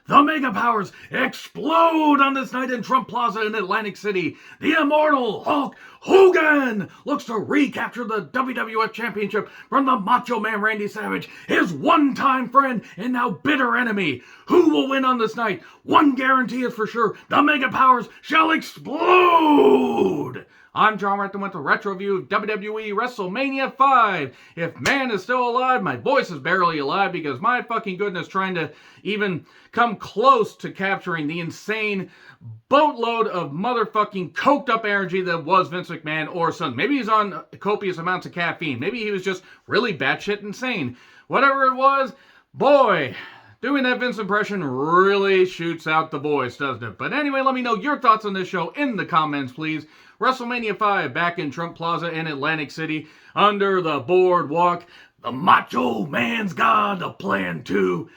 The Mega Powers explode on this night in Trump Plaza in Atlantic City. The immortal Hulk Hogan looks to recapture the WWF Championship from the Macho Man Randy Savage, his one-time friend and now bitter enemy. Who will win on this night? One guarantee is for sure. The Mega Powers shall explode! I'm John Retton with the retro view of WWE WrestleMania 5. If man is still alive, my voice is barely alive because my fucking goodness trying to even come close to capturing the insane boatload of motherfucking coked up energy that was Vince McMahon or something. Maybe he's on copious amounts of caffeine. Maybe he was just really batshit insane. Whatever it was, boy, doing that Vince impression really shoots out the voice, doesn't it? But anyway, let me know your thoughts on this show in the comments, please. WrestleMania 5 back in Trump Plaza in Atlantic City under the boardwalk. The Macho Man's got a plan to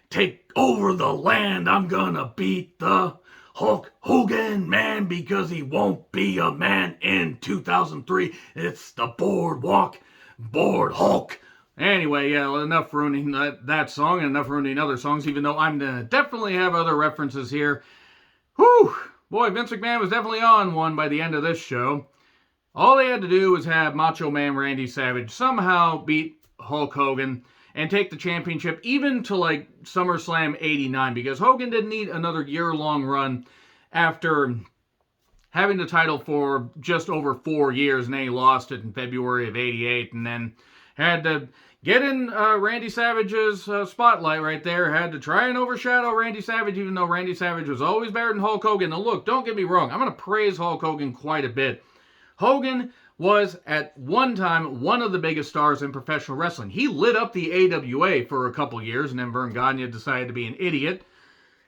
take over the land. I'm gonna beat the Hulk Hogan man because he won't be a man in 2003. It's the boardwalk, Board Hulk. Anyway, yeah, enough ruining that song and enough ruining other songs, even though I'm gonna definitely have other references here. Whew! Boy, Vince McMahon was definitely on one by the end of this show. All they had to do was have Macho Man Randy Savage somehow beat Hulk Hogan and take the championship even to like SummerSlam 89 because Hogan didn't need another year-long run after having the title for just over 4 years, and then he lost it in February of 88 and then had to get in Randy Savage's spotlight right there. Had to try and overshadow Randy Savage, even though Randy Savage was always better than Hulk Hogan. Now look, don't get me wrong. I'm going to praise Hulk Hogan quite a bit. Hogan was at one time one of the biggest stars in professional wrestling. He lit up the AWA for a couple years, and then Vern Gagne decided to be an idiot.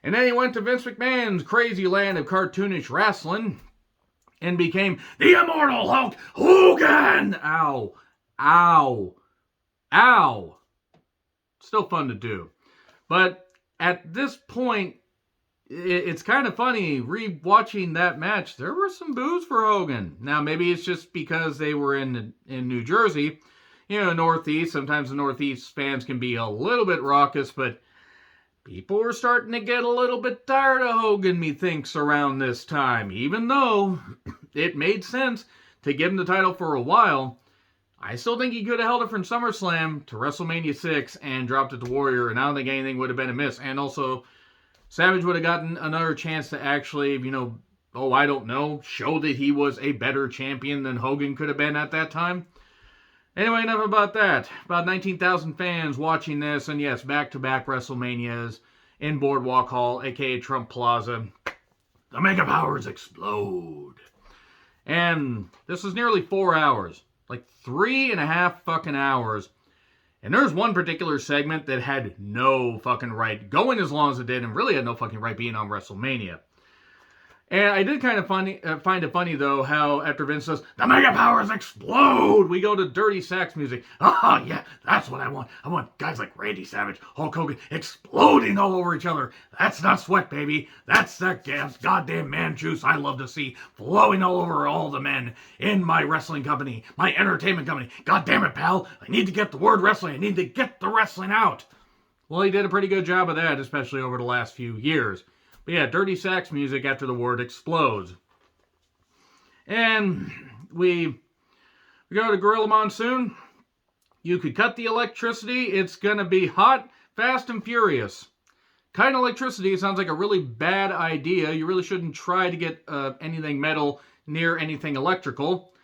And then he went to Vince McMahon's crazy land of cartoonish wrestling and became the immortal Hulk Hogan. Ow. Ow. Ow. Still fun to do. But at this point, it's kind of funny re-watching that match. There were some boos for Hogan. Now, maybe it's just because they were in New Jersey. You know, Northeast. Sometimes the Northeast fans can be a little bit raucous, but people were starting to get a little bit tired of Hogan, methinks, around this time. Even though it made sense to give him the title for a while, I still think he could have held it from SummerSlam to WrestleMania 6 and dropped it to Warrior, and I don't think anything would have been amiss. And also, Savage would have gotten another chance to actually, I don't know, show that he was a better champion than Hogan could have been at that time. Anyway, enough about that. About 19,000 fans watching this, and yes, back-to-back WrestleManias in Boardwalk Hall, aka Trump Plaza. The Mega Powers explode. And this was nearly 4 hours. Like 3.5 fucking hours. And there's one particular segment that had no fucking right going as long as it did and really had no fucking right being on WrestleMania. And I did kind of find it funny, though, how after Vince says, the Mega Powers explode, we go to Dirty Sax music. Oh, yeah, that's what I want. I want guys like Randy Savage, Hulk Hogan, exploding all over each other. That's not sweat, baby. That's that goddamn man juice I love to see flowing all over all the men in my wrestling company, my entertainment company. God damn it, pal. I need to get the word wrestling. I need to get the wrestling out. Well, he did a pretty good job of that, especially over the last few years. But yeah, Dirty Sax music after the word explodes. And we go to Gorilla Monsoon. You could cut the electricity. It's going to be hot, fast, and furious. Cutting electricity sounds like a really bad idea. You really shouldn't try to get anything metal near anything electrical.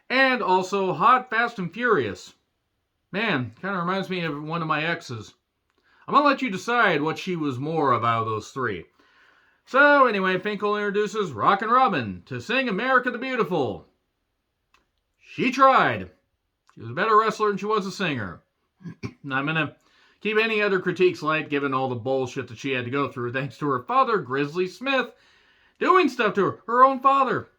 And also hot, fast, and furious. Man, kind of reminds me of one of my exes. I'm going to let you decide what she was more of out of those three. So, anyway, Finkel introduces Rockin' Robin to sing America the Beautiful. She tried. She was a better wrestler than she was a singer. I'm going to keep any other critiques light, given all the bullshit that she had to go through, thanks to her father, Grizzly Smith, doing stuff to her own father.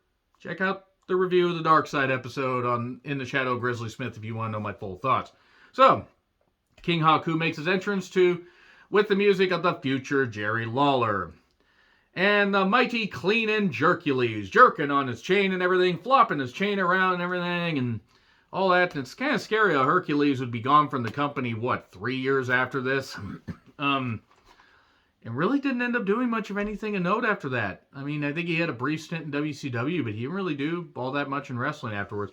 Check out the review of the Dark Side episode on In the Shadow of Grizzly Smith if you want to know my full thoughts. So, King Haku makes his entrance with the music of the future Jerry Lawler. And the mighty Clean and Hercules, jerking on his chain and everything, flopping his chain around and everything, and all that. And it's kind of scary how Hercules would be gone from the company, 3 years after this? and really didn't end up doing much of anything of note after that. I mean, I think he had a brief stint in WCW, but he didn't really do all that much in wrestling afterwards.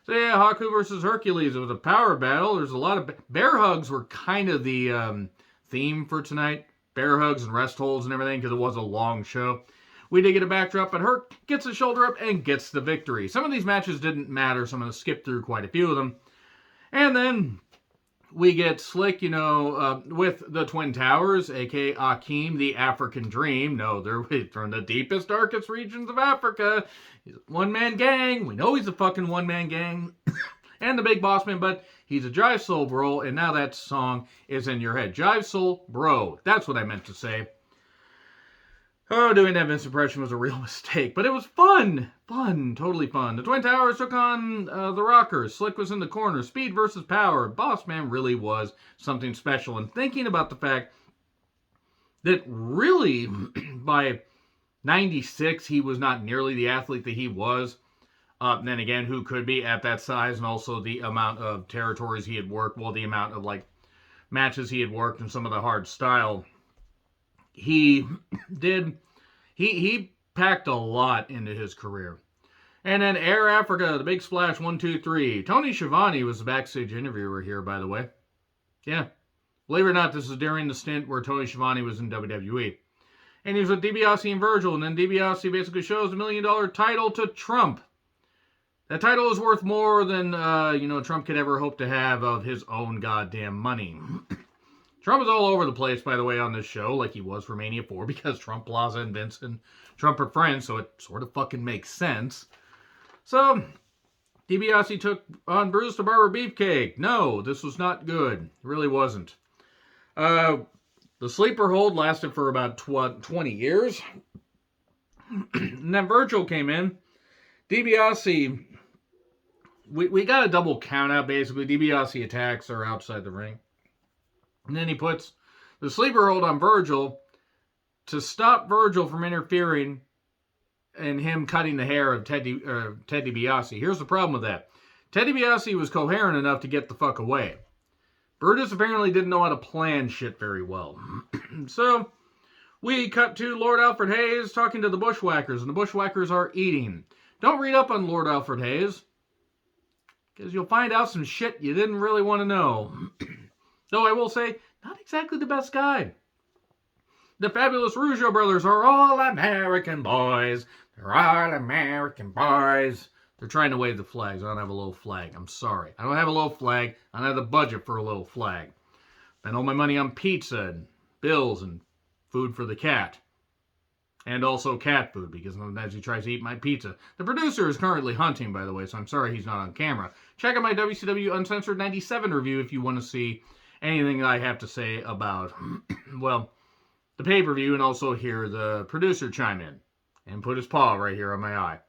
So yeah, Haku versus Hercules. It was a power battle. There's a lot of bear hugs were kind of the theme for tonight. Bear hugs and rest holds and everything because it was a long show. We did get a backdrop, but Herc gets a shoulder up and gets the victory. Some of these matches didn't matter, so I'm going to skip through quite a few of them. And then we get Slick, with the Twin Towers, a.k.a. Akeem, the African Dream. No, they're from the deepest, darkest regions of Africa. He's a one-man gang. We know he's a fucking one-man gang. And the Big Boss Man, but he's a Jive Soul Bro, and now that song is in your head. Jive Soul Bro. That's what I meant to say. Oh, doing that Vince impression was a real mistake, but it was fun. Fun, totally fun. The Twin Towers took on the Rockers. Slick was in the corner. Speed versus power. Boss Man really was something special. And thinking about the fact that really by 96 he was not nearly the athlete that he was. Then again, who could be at that size, and also the amount of territories he had worked, well, the amount of matches he had worked and some of the hard style. He packed a lot into his career. And then Air Africa, the Big Splash, 1, 2, 3. Tony Schiavone was the backstage interviewer here, by the way. Yeah. Believe it or not, this is during the stint where Tony Schiavone was in WWE. And he was with DiBiase and Virgil, and then DiBiase basically shows the $1 million title to Trump. That title is worth more than, Trump could ever hope to have of his own goddamn money. Trump is all over the place, by the way, on this show, like he was for Mania 4, because Trump Plaza and Vince and Trump are friends, so it sort of fucking makes sense. So, DiBiase took on Bruce the Barber Beefcake. No, this was not good. It really wasn't. The sleeper hold lasted for about 20 years. And then Virgil came in. DiBiase, we got a double count out, basically. DiBiase attacks are outside the ring. And then he puts the sleeper hold on Virgil to stop Virgil from interfering and him cutting the hair of Ted DiBiase. Here's the problem with that. Ted DiBiase was coherent enough to get the fuck away. Brutus apparently didn't know how to plan shit very well. So, we cut to Lord Alfred Hayes talking to the Bushwhackers, and the Bushwhackers are eating. Don't read up on Lord Alfred Hayes, because you'll find out some shit you didn't really want to know. Though I will say, not exactly the best guy. The fabulous Rougeau brothers are all American boys. They're all American boys. They're trying to wave the flags. I don't have a little flag. I'm sorry. I don't have a little flag. I don't have the budget for a little flag. Spend all my money on pizza and bills and food for the cat. And also cat food, because sometimes he tries to eat my pizza. The producer is currently hunting, by the way, so I'm sorry he's not on camera. Check out my WCW Uncensored 97 review if you want to see anything I have to say about, well, the pay-per-view, and also hear the producer chime in and put his paw right here on my eye.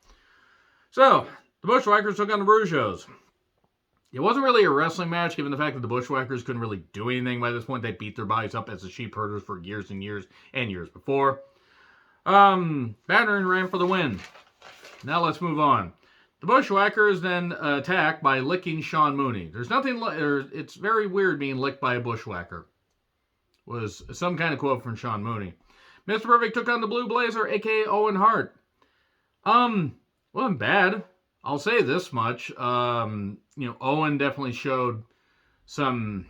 So, the Bushwhackers took on the Rougeaus. It wasn't really a wrestling match, given the fact that the Bushwhackers couldn't really do anything by this point. They beat their bodies up as the sheep herders for years and years and years before. Battering ran for the win. Now let's move on. The Bushwhackers then attack by licking Sean Mooney. There's nothing, it's very weird being licked by a Bushwhacker. Was some kind of quote from Sean Mooney. Mr. Perfect took on the Blue Blazer, a.k.a. Owen Hart. Wasn't bad. I'll say this much. Owen definitely showed some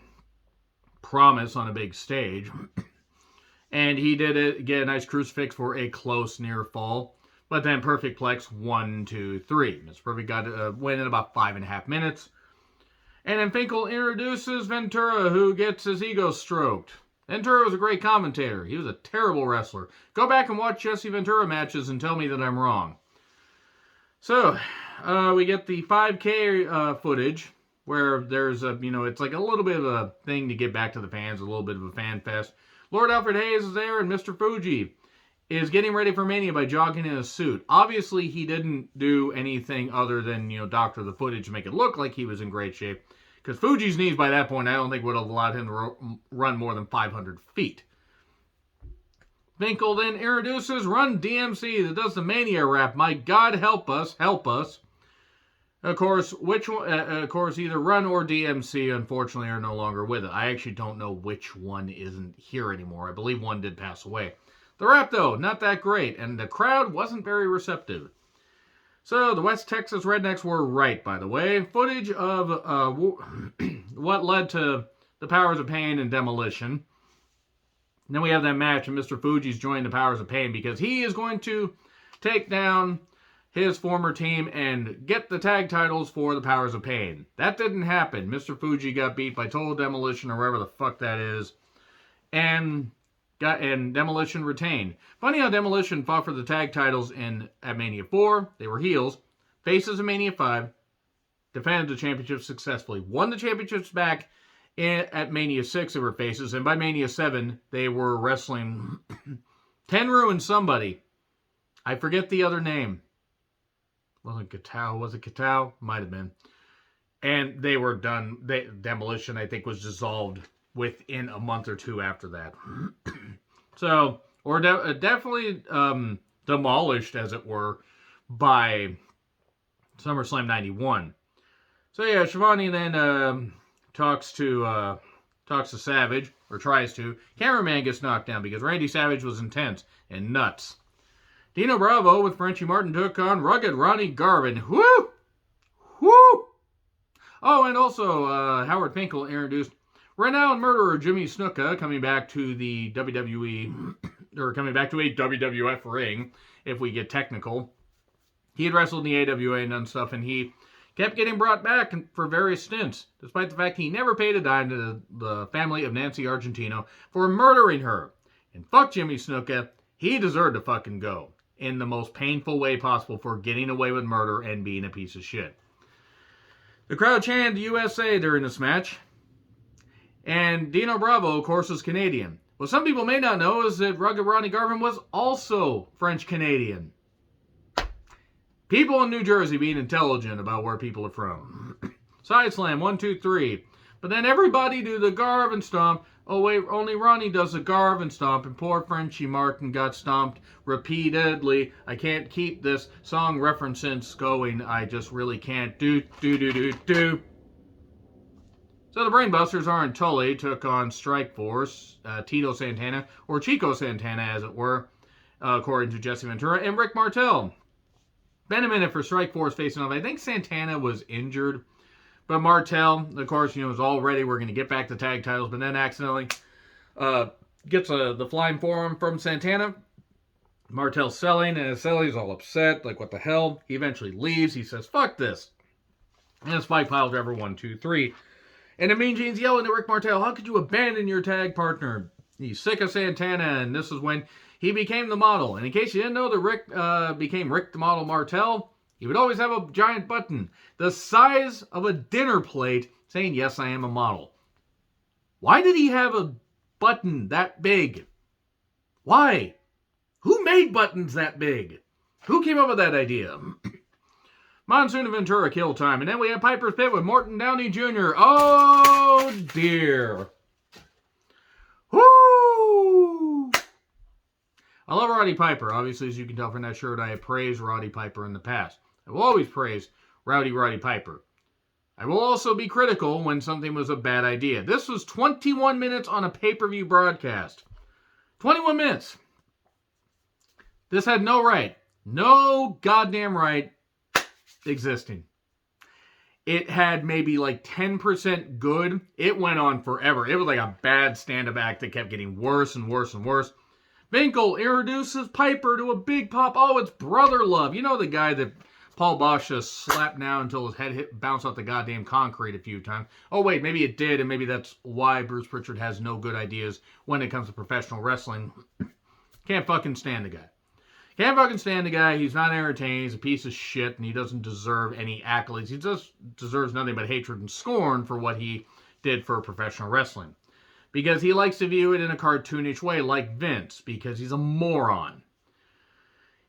promise on a big stage. And he did get a nice crucifix for a close near fall. But then Perfect Plex 1, 2, 3. Mr. Perfect got a win in about 5.5 minutes. And then Finkel introduces Ventura, who gets his ego stroked. Ventura was a great commentator. He was a terrible wrestler. Go back and watch Jesse Ventura matches and tell me that I'm wrong. So, we get the 5K footage where there's it's like a little bit of a thing to get back to the fans, a little bit of a fan fest. Lord Alfred Hayes is there, and Mr. Fuji is getting ready for Mania by jogging in a suit. Obviously, he didn't do anything other than, doctor the footage to make it look like he was in great shape. Because Fuji's knees, by that point, I don't think would have allowed him to run more than 500 feet. Finkel then introduces Run DMC that does the Mania rap. My God, help us, help us. Of course, which one? Of course, either Run or DMC, unfortunately, are no longer with it. I actually don't know which one isn't here anymore. I believe one did pass away. The rap, though, not that great, and the crowd wasn't very receptive. So, the West Texas Rednecks were right, by the way. Footage of what led to the Powers of Pain and Demolition. And then we have that match, and Mr. Fuji's joined the Powers of Pain because he is going to take down his former team and get the tag titles for the Powers of Pain. That didn't happen. Mr. Fuji got beat by Total Demolition or wherever the fuck that is. And Demolition retained. Funny how Demolition fought for the tag titles at Mania 4. They were heels. Faces in Mania 5. Defended the championships successfully. Won the championships back at Mania 6. They were faces. And by Mania 7, they were wrestling Tenryu and somebody. I forget the other name. Wasn't Katao? Was it Katao? Might have been. And they were done. Demolition, I think, was dissolved within a month or two after that. So, or definitely demolished, as it were, by SummerSlam 91. So yeah, Shivani then talks to Savage, or tries to. Cameraman gets knocked down because Randy Savage was intense and nuts. Dino Bravo with Frenchie Martin took on Rugged Ronnie Garvin. Woo! Woo! Oh, and also Howard Finkel introduced renowned murderer Jimmy Snuka coming back to the WWE, or coming back to a WWF ring, if we get technical. He had wrestled in the AWA and done stuff, and he kept getting brought back for various stints, despite the fact he never paid a dime to the family of Nancy Argentino for murdering her. And fuck Jimmy Snuka, he deserved to fucking go in the most painful way possible for getting away with murder and being a piece of shit. The crowd chanted USA during this match. And Dino Bravo, of course, is Canadian. What some people may not know is that Rugged Ronnie Garvin was also French-Canadian. People in New Jersey being intelligent about where people are from. Side slam, 1, 2, 3. But then everybody do the Garvin stomp. Oh wait, only Ronnie does the Garvin stomp, and poor Frenchie Martin got stomped repeatedly. I can't keep this song reference going. I just really can't. Do. So the Brainbusters, Aaron Tully, took on Strike Force, Tito Santana, or Chico Santana as it were, according to Jesse Ventura, and Rick Martel. Been a minute for Strike Force facing off. I think Santana was injured. But Martel, of course, was all ready. We're going to get back the tag titles. But then accidentally gets the flying forearm from Santana. Martel's selling, and Selly's all upset. Like, what the hell? He eventually leaves. He says, fuck this. And then Spike Piledriver, 1, 2, 3. And the Mean Gene's yelling at Rick Martel, how could you abandon your tag partner? He's sick of Santana, and this is when he became the model. And in case you didn't know that Rick became Rick the Model Martel, he would always have a giant button the size of a dinner plate saying, yes, I am a model. Why did he have a button that big? Why? Who made buttons that big? Who came up with that idea? Monsoon and Ventura kill time. And then we have Piper's Pit with Morton Downey Jr. Oh, dear. Woo! I love Roddy Piper. Obviously, as you can tell from that shirt, I have praised Roddy Piper in the past. I will always praise Roddy Piper. I will also be critical when something was a bad idea. This was 21 minutes on a pay-per-view broadcast. 21 minutes. This had no right. No goddamn right existing. It had maybe like 10% good. It went on forever. It was like a bad stand-up act that kept getting worse and worse and worse. Finkel introduces Piper to a big pop. Oh, it's Brother Love. You know the guy that Paul Bosch just slapped down until his head bounced off the goddamn concrete a few times. Oh, wait, maybe it did, and maybe that's why Bruce Pritchard has no good ideas when it comes to professional wrestling. Can't fucking stand the guy. Can't fucking stand the guy. He's not entertaining. He's a piece of shit, and he doesn't deserve any accolades. He just deserves nothing but hatred and scorn for what he did for professional wrestling. Because he likes to view it in a cartoonish way, like Vince, because he's a moron.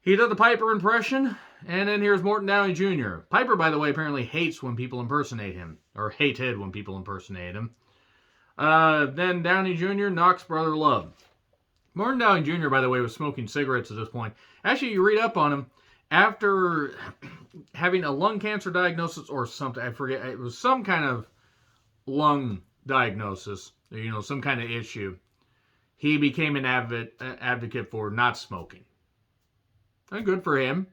He did the Piper impression, and then here's Morton Downey Jr. Piper, by the way, apparently hates when people impersonate him, or hated when people impersonate him. Then Downey Jr. knocks Brother Love. Morton Downey Jr., by the way, was smoking cigarettes at this point. Actually, you read up on him, after having a lung cancer diagnosis or something, I forget, it was some kind of lung diagnosis, some kind of issue, he became an advocate for not smoking. And good for him.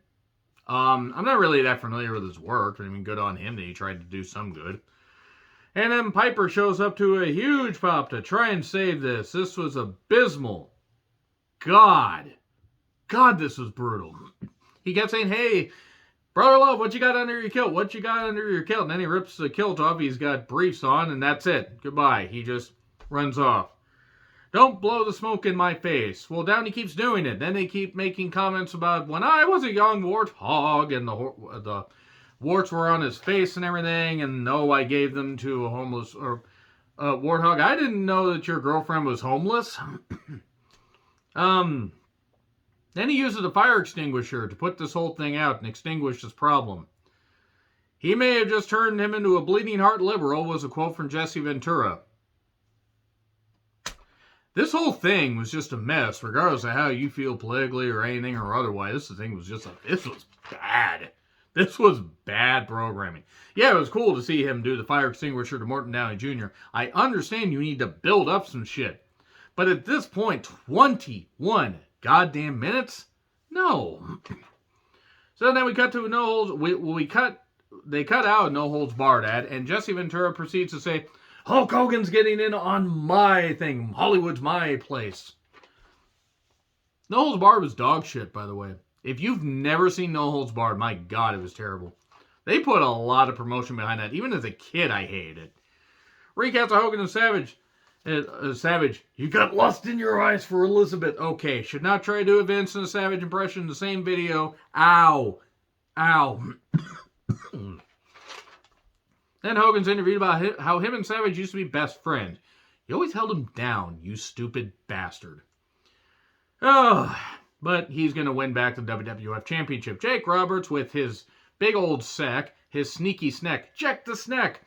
I'm not really that familiar with his work. I mean, good on him that he tried to do some good. And then Piper shows up to a huge pop to try and save this. This was abysmal. God, this was brutal. He kept saying, hey, brother love, what you got under your kilt? What you got under your kilt? And then he rips the kilt off. He's got briefs on, and that's it. Goodbye. He just runs off. Don't blow the smoke in my face. Well, Downey keeps doing it. Then they keep making comments about when I was a young warthog, and the warts were on his face and everything, and no, I gave them to a homeless or warthog. I didn't know that your girlfriend was homeless. Then he uses a fire extinguisher to put this whole thing out and extinguish this problem. He may have just turned him into a bleeding heart liberal, was a quote from Jesse Ventura. This whole thing was just a mess, regardless of how you feel politically or anything or otherwise. This was bad. This was bad programming. Yeah, it was cool to see him do the fire extinguisher to Morton Downey Jr. I understand you need to build up some shit. But at this point, 21 goddamn minutes? No. So then we cut to No Holds. They cut out No Holds Barred ad, and Jesse Ventura proceeds to say, Hulk Hogan's getting in on my thing. Hollywood's my place. No Holds Barred was dog shit, by the way. If you've never seen No Holds Barred, my God, it was terrible. They put a lot of promotion behind that. Even as a kid, I hated it. Recaps of Hogan and Savage. Savage, you got lust in your eyes for Elizabeth. Okay, should not try to do a Vince and a Savage impression in the same video. Ow. Then Hogan's interviewed about how him and Savage used to be best friends. You always held him down, you stupid bastard. Oh, but he's going to win back the WWF Championship. Jake Roberts, with his big old sack, his sneaky snack, check the snack,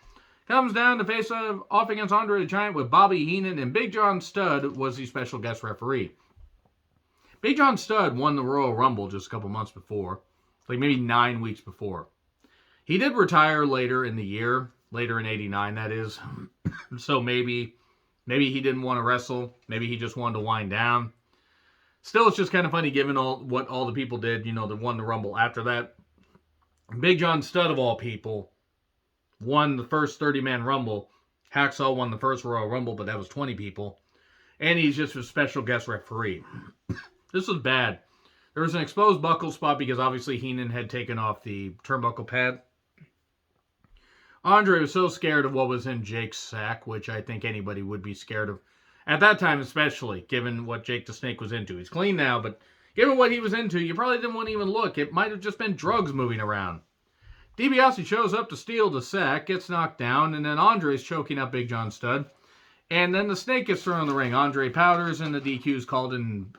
comes down to face off against Andre the Giant with Bobby Heenan, and Big John Studd was the special guest referee. Big John Studd won the Royal Rumble just a couple months before, like maybe 9 weeks before. He did retire later in the year, later in 89, that is. So maybe he didn't want to wrestle. Maybe he just wanted to wind down. Still, it's just kind of funny given what all the people did, that won the Rumble after that. Big John Studd, of all people, won the first 30-man Rumble. Hacksaw won the first Royal Rumble, but that was 20 people. And he's just a special guest referee. This was bad. There was an exposed buckle spot because obviously Heenan had taken off the turnbuckle pad. Andre was so scared of what was in Jake's sack, which I think anybody would be scared of. At that time especially, given what Jake the Snake was into. He's clean now, but given what he was into, you probably didn't want to even look. It might have just been drugs moving around. DiBiase shows up to steal the sack, gets knocked down, and then Andre's choking up Big John Studd. And then the Snake gets thrown in the ring. Andre powders, and the DQ's called in.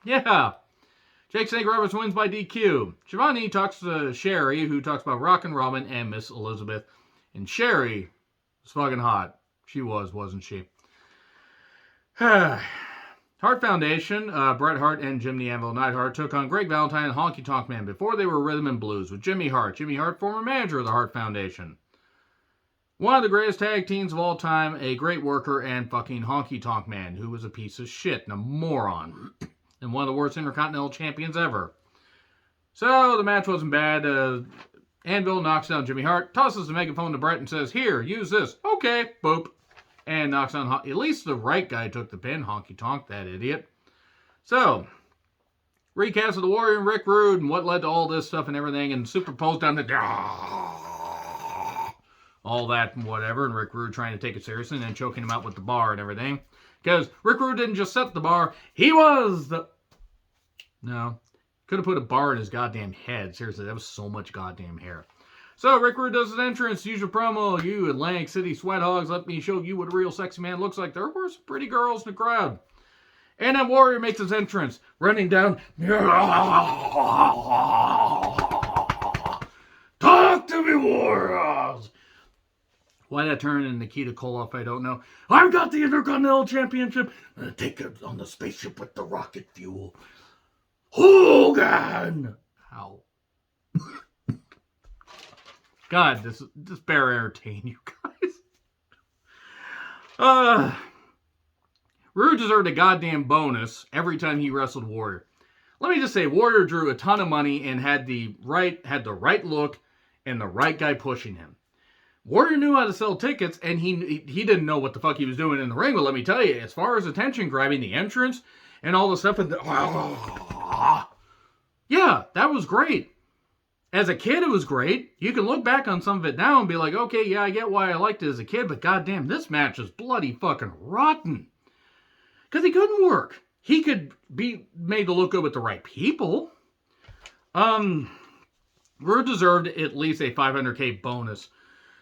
Yeah. Jake Snake Roberts wins by DQ. Shivani talks to Sherry, who talks about Rockin' Robin and Miss Elizabeth. And Sherry was fucking hot. She was, wasn't she? Hart Foundation, Bret Hart and Jim the Anvil Neidhart took on Greg Valentine and Honky Tonk Man before they were Rhythm and Blues with Jimmy Hart. Jimmy Hart, former manager of the Hart Foundation. One of the greatest tag teams of all time, a great worker, and fucking Honky Tonk Man, who was a piece of shit and a moron. And one of the worst Intercontinental Champions ever. So, the match wasn't bad. Anvil knocks down Jimmy Hart, tosses the megaphone to Bret and says, here, use this. Okay, boop. And knocks down, at least the right guy took the pin, Honky Tonk, that idiot. So, recast of the Warrior and Rick Rude and what led to all this stuff and everything, and superposed down the all that and whatever, and Rick Rude trying to take it seriously and then choking him out with the bar and everything. Because Rick Rude didn't just set the bar, he was the... No. Could have put a bar in his goddamn head. Seriously, that was so much goddamn hair. So, Rick Rude does his entrance, use your promo, you Atlantic City sweat hogs, let me show you what a real sexy man looks like. There were some pretty girls in the crowd. And then Warrior makes his entrance, running down. Talk to me, Warriors! Why that turned into Nikita Koloff, I don't know. I've got the Intercontinental Championship. I'm going to take it on the spaceship with the rocket fuel. Hogan! Ow. God, this better entertain you guys. Rude deserved a goddamn bonus every time he wrestled Warrior. Let me just say, Warrior drew a ton of money and had the right look and the right guy pushing him. Warrior knew how to sell tickets, and he didn't know what the fuck he was doing in the ring. But let me tell you, as far as attention grabbing, the entrance and all the stuff, yeah, that was great. As a kid, it was great. You can look back on some of it now and be like, okay, yeah, I get why I liked it as a kid, but goddamn, this match is bloody fucking rotten. Because he couldn't work. He could be made to look good with the right people. Rude deserved at least a $500K bonus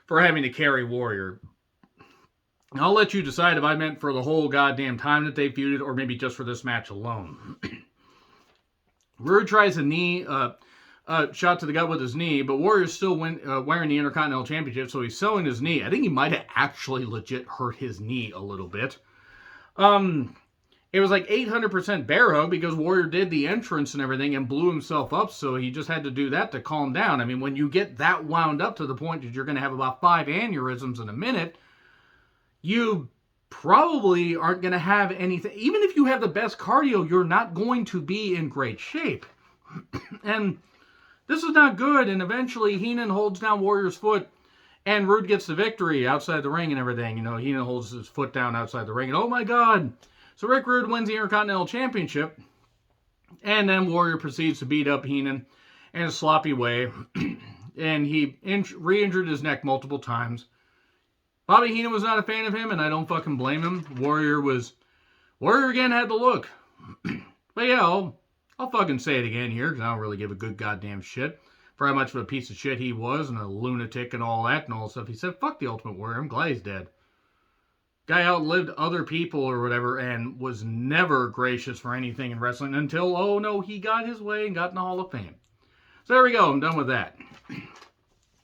for having to carry Warrior. I'll let you decide if I meant for the whole goddamn time that they feuded or maybe just for this match alone. Rude tries a knee shot to the gut with his knee, but Warrior's still wearing the Intercontinental Championship, so he's selling his knee. I think he might have actually legit hurt his knee a little bit. It was like 800% barrow because Warrior did the entrance and everything and blew himself up, so he just had to do that to calm down. I mean, when you get that wound up to the point that you're going to have about 5 aneurysms in a minute, you probably aren't going to have anything. Even if you have the best cardio, you're not going to be in great shape. And this is not good, and eventually Heenan holds down Warrior's foot, and Rude gets the victory outside the ring and everything. You know, Heenan holds his foot down outside the ring, and oh my god! So Rick Rude wins the Intercontinental Championship, and then Warrior proceeds to beat up Heenan in a sloppy way, and he re-injured his neck multiple times. Bobby Heenan was not a fan of him, and I don't fucking blame him. Warrior again had the look. But yeah, I'll fucking say it again here, because I don't really give a good goddamn shit for how much of a piece of shit he was, and a lunatic and all that and all stuff. He said, fuck the Ultimate Warrior, I'm glad he's dead. Guy outlived other people or whatever, and was never gracious for anything in wrestling until, oh no, he got his way and got in the Hall of Fame. So there we go, I'm done with that.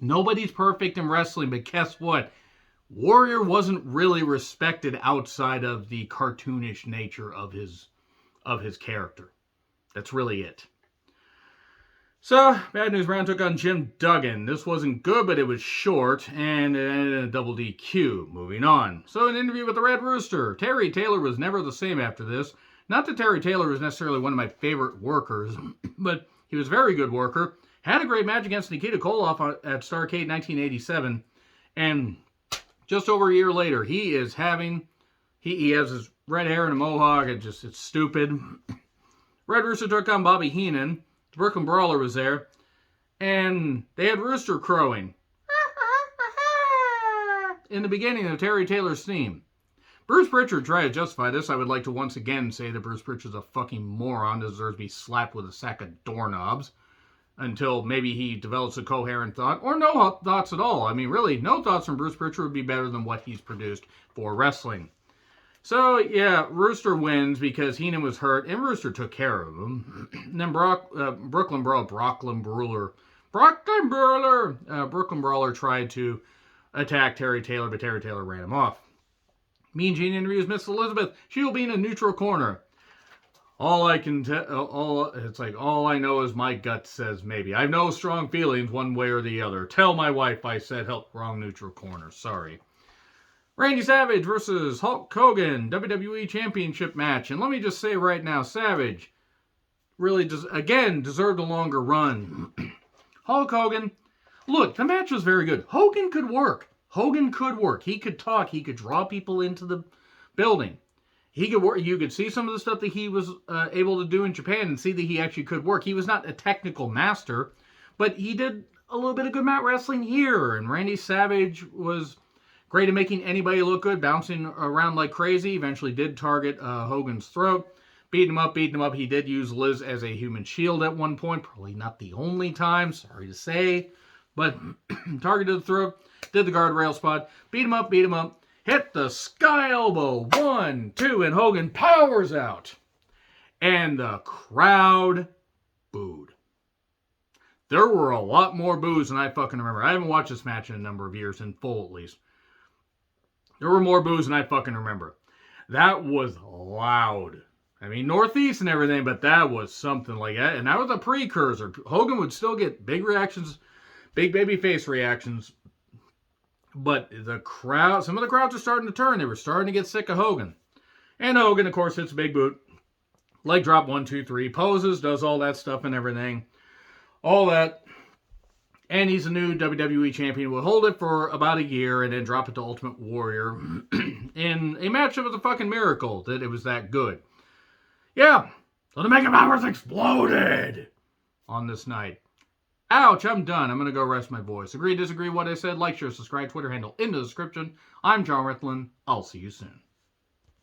Nobody's perfect in wrestling, but guess what? Warrior wasn't really respected outside of the cartoonish nature of his character. That's really it. So, bad news, Brown took on Jim Duggan. This wasn't good, but it was short, and it ended in a double DQ. Moving on. So, an interview with the Red Rooster. Terry Taylor was never the same after this. Not that Terry Taylor was necessarily one of my favorite workers, but he was a very good worker. Had a great match against Nikita Koloff at Starrcade 1987, and just over a year later, he has his red hair and a mohawk. It's stupid. Red Rooster took on Bobby Heenan. The Brooklyn Brawler was there. And they had Rooster crowing in the beginning of Terry Taylor's theme. Bruce Pritchard tried to justify this. I would like to once again say that Bruce Pritchard's a fucking moron. Deserves to be slapped with a sack of doorknobs. Until maybe he develops a coherent thought. Or no thoughts at all. I mean, really, no thoughts from Bruce Pritchard would be better than what he's produced for wrestling. So, yeah, Rooster wins because Heenan was hurt, and Rooster took care of him. And then Brooklyn Brawler tried to attack Terry Taylor, but Terry Taylor ran him off. Mean Gene interviews Miss Elizabeth. She will be in a neutral corner. All I know is my gut says maybe. I have no strong feelings one way or the other. Tell my wife I said wrong neutral corner. Sorry. Randy Savage versus Hulk Hogan, WWE Championship match. And let me just say right now, Savage really deserved a longer run. Hulk Hogan, look, the match was very good. Hogan could work. He could talk. He could draw people into the building. He could work. You could see some of the stuff that he was able to do in Japan and see that he actually could work. He was not a technical master, but he did a little bit of good mat wrestling here. And Randy Savage was great at making anybody look good, bouncing around like crazy. Eventually did target Hogan's throat. Beating him up. He did use Liz as a human shield at one point. Probably not the only time, sorry to say. But targeted the throat. Did the guardrail spot. Beat him up. Hit the sky elbow. 1, 2, and Hogan powers out. And the crowd booed. There were a lot more boos than I fucking remember. I haven't watched this match in a number of years, in full at least. There were more boos than I fucking remember. That was loud. I mean, Northeast and everything, but that was something like that. And that was a precursor. Hogan would still get big reactions, big babyface reactions. But the crowd, some of the crowds are starting to turn. They were starting to get sick of Hogan. And Hogan, of course, hits a big boot. Leg drop, 1, 2, 3. Poses, does all that stuff and everything. All that. And he's a new WWE champion. Will hold it for about a year and then drop it to Ultimate Warrior in a match that was a fucking miracle that it was that good. Yeah, so the Mega Powers exploded on this night. Ouch, I'm done. I'm going to go rest my voice. Agree, disagree, what I said? Like, share, subscribe, Twitter handle in the description. I'm John Rithlin. I'll see you soon.